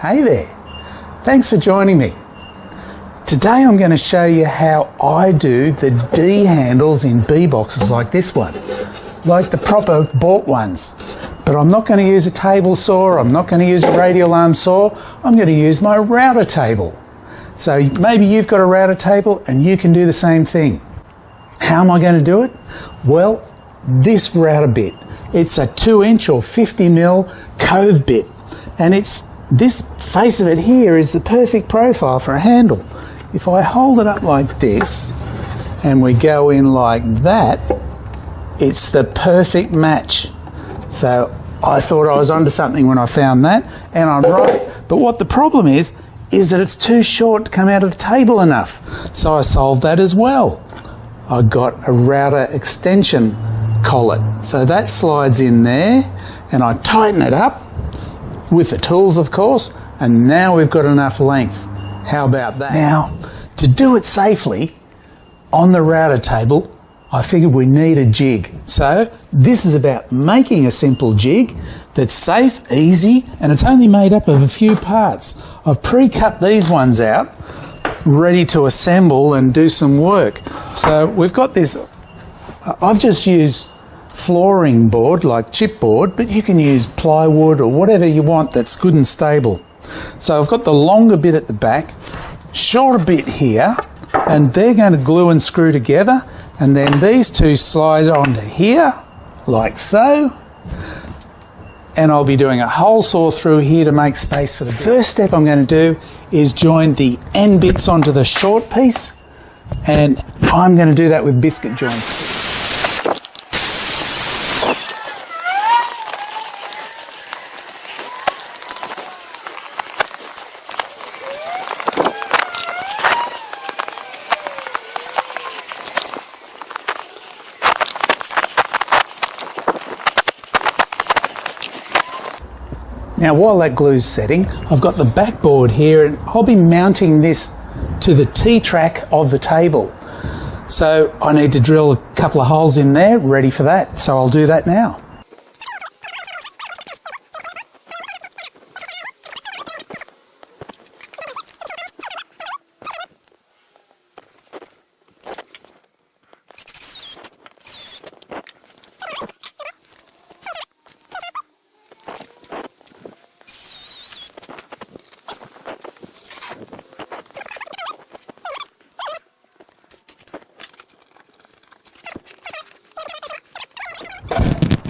Hey there, thanks for joining me. Today I'm going to show you how I do the D handles in B boxes like this one, like the proper bought ones. But I'm not going to use a table saw, I'm not going to use a radial arm saw, I'm going to use my router table. So maybe you've got a router table and you can do the same thing. How am I going to do it? Well, this router bit, it's a 2-inch or 50mm cove bit, and this face of it here is the perfect profile for a handle. If I hold it up like this and we go in like that, it's the perfect match. So I thought I was onto something when I found that, and I'm right. But what the problem is that it's too short to come out of the table enough. So I solved that as well. I got a router extension collet. So that slides in there and I tighten it up with the tools, of course, and now we've got enough length. How about that? Now, to do it safely on the router table, I figured we need a jig. So this is about making a simple jig that's safe, easy, and it's only made up of a few parts. I've pre-cut these ones out, ready to assemble and do some work. So we've got this, I've just used flooring board like chipboard, but you can use plywood or whatever you want that's good and stable. So I've got the longer bit at the back, shorter bit here, and they're going to glue and screw together, and then these two slide onto here like so, and I'll be doing a hole saw through here to make space for the first step I'm going to do is join the end bits onto the short piece, and I'm going to do that with biscuit joints. Now while that glue's setting, I've got the backboard here and I'll be mounting this to the T-track of the table. So I need to drill a couple of holes in there, ready for that. So I'll do that now.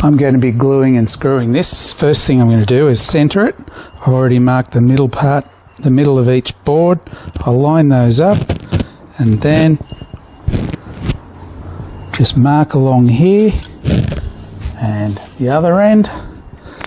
I'm going to be gluing and screwing this. First thing I'm going to do is center it. I've already marked the middle part, the middle of each board. I'll line those up and then just mark along here and the other end,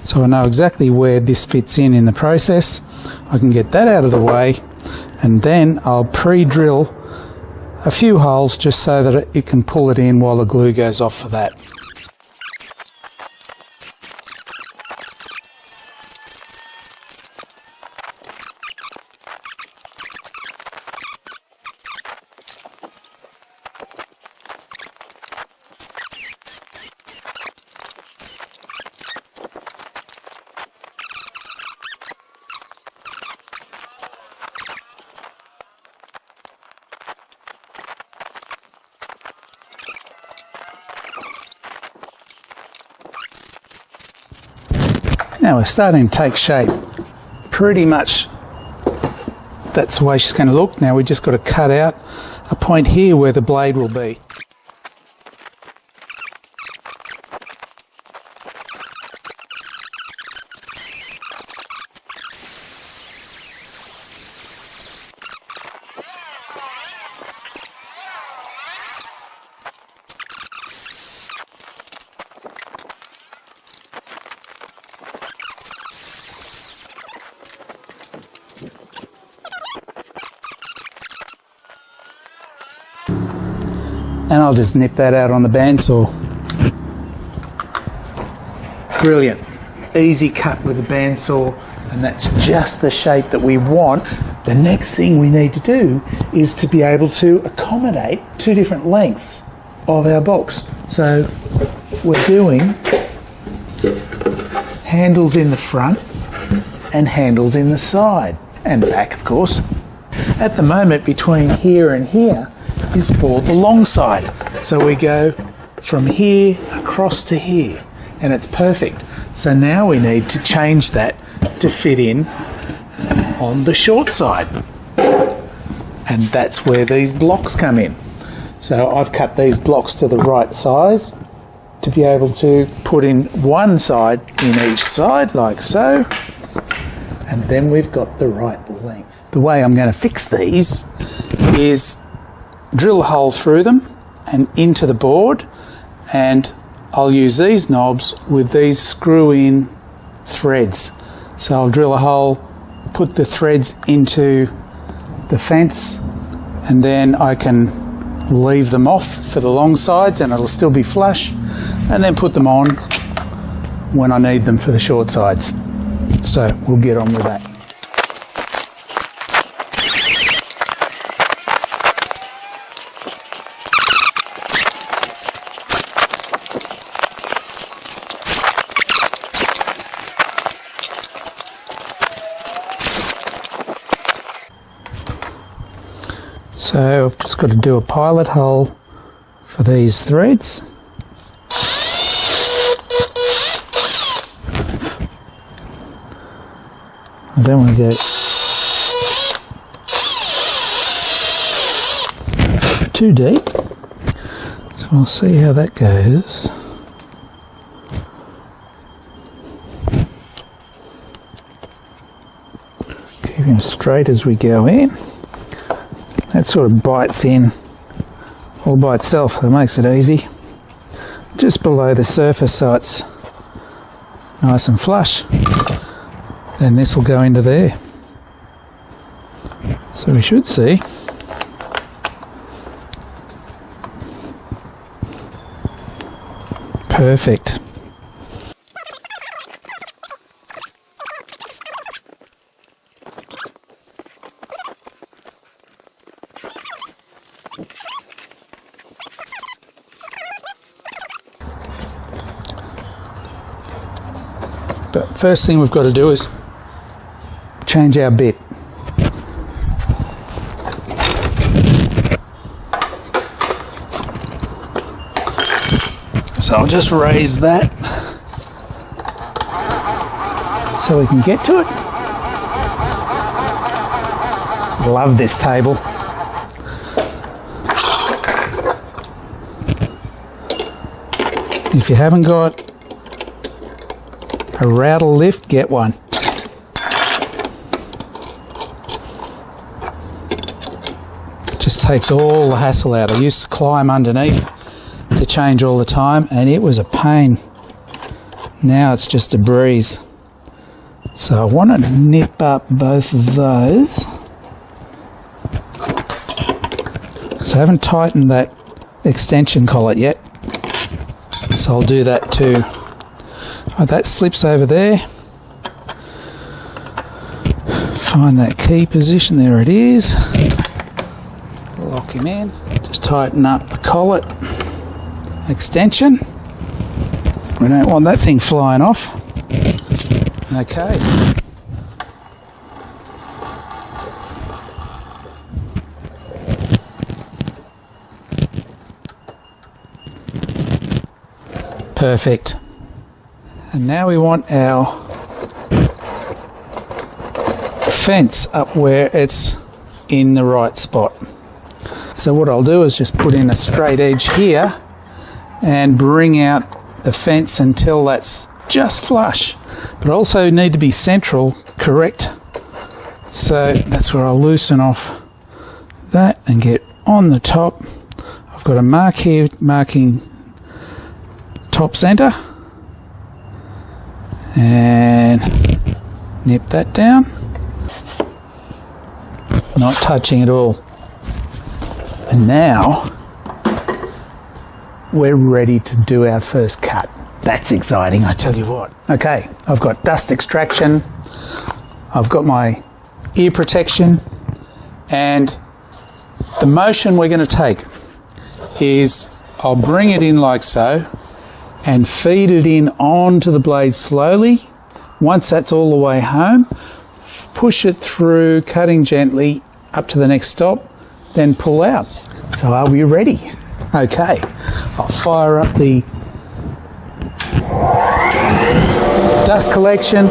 so I know exactly where this fits in the process. I can get that out of the way, and then I'll pre-drill a few holes just so that it can pull it in while the glue goes off for that. Now we're starting to take shape. Pretty much that's the way she's going to look. Now we've just got to cut out a point here where the blade will be. And I'll just nip that out on the bandsaw. Brilliant. Easy cut with a bandsaw, and that's just the shape that we want. The next thing we need to do is to be able to accommodate two different lengths of our box. So we're doing handles in the front and handles in the side and back, of course. At the moment, between here and here is for the long side. So we go from here across to here, and it's perfect. So now we need to change that to fit in on the short side. And that's where these blocks come in. So I've cut these blocks to the right size to be able to put in one side in each side, like so. And then we've got the right length. The way I'm going to fix these is drill a hole through them and into the board, and I'll use these knobs with these screw-in threads. So I'll drill a hole, put the threads into the fence, and then I can leave them off for the long sides and it'll still be flush, and then put them on when I need them for the short sides. So we'll get on with that. So I've just got to do a pilot hole for these threads. I don't want to go too deep, so we'll see how that goes. Keep him straight as we go in. That sort of bites in all by itself, that makes it easy. Just below the surface so it's nice and flush. Then this will go into there. So we should see. Perfect. But first thing we've got to do is change our bit. So I'll just raise that so we can get to it. Love this table. If you haven't got a rattle lift, get one. Just takes all the hassle out. I used to climb underneath to change all the time and it was a pain. Now it's just a breeze. So I want to nip up both of those. So I haven't tightened that extension collet yet. So I'll do that too. Right, that slips over there. Find that key position, there it is. Lock him in. Just tighten up the collet extension. We don't want that thing flying off. Okay. Perfect. And now we want our fence up where it's in the right spot. So what I'll do is just put in a straight edge here and bring out the fence until that's just flush. But also need to be central, correct? So that's where I'll loosen off that and get on the top. I've got a mark here marking top center. And nip that down, not touching at all. And now we're ready to do our first cut. That's exciting, I tell you what. Okay, I've got dust extraction, I've got my ear protection, and the motion we're going to take is I'll bring it in like so and feed it in onto the blade slowly Once that's all the way home, push it through, cutting gently up to the next stop, then pull out. So are we ready? Okay, I'll fire up the dust collection,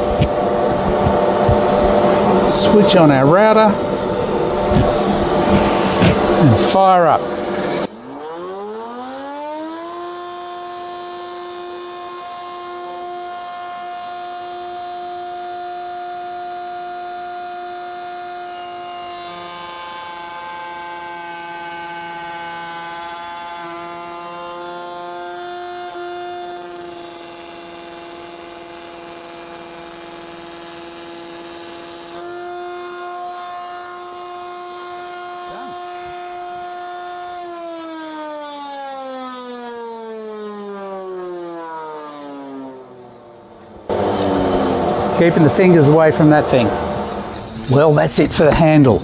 switch on our router, and fire up. Keeping the fingers away from that thing. Well, that's it for the handle.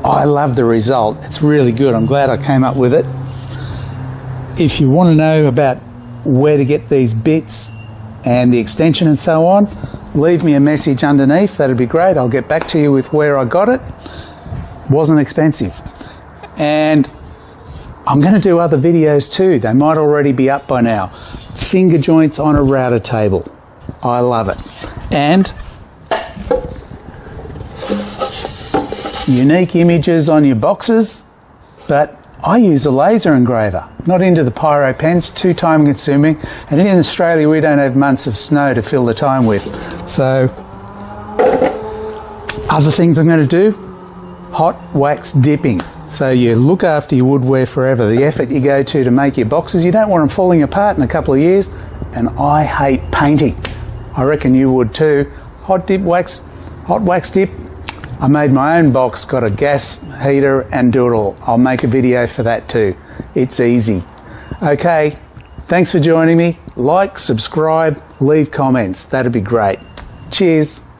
I love the result. It's really good. I'm glad I came up with it. If you want to know about where to get these bits and the extension and so on, leave me a message underneath. That'd be great. I'll get back to you with where I got it. Wasn't expensive. And I'm going to do other videos too. They might already be up by now. Finger joints on a router table. I love it. And unique images on your boxes, but I use a laser engraver, not into the pyro pens, too time consuming, and in Australia we don't have months of snow to fill the time with. So other things I'm going to do, hot wax dipping. So you look after your woodware forever, the effort you go to make your boxes, you don't want them falling apart in a couple of years, and I hate painting. I reckon you would too. Hot wax dip. I made my own box, got a gas heater and do it all. I'll make a video for that too. It's easy. Okay, thanks for joining me. Like, subscribe, leave comments. That'd be great. Cheers.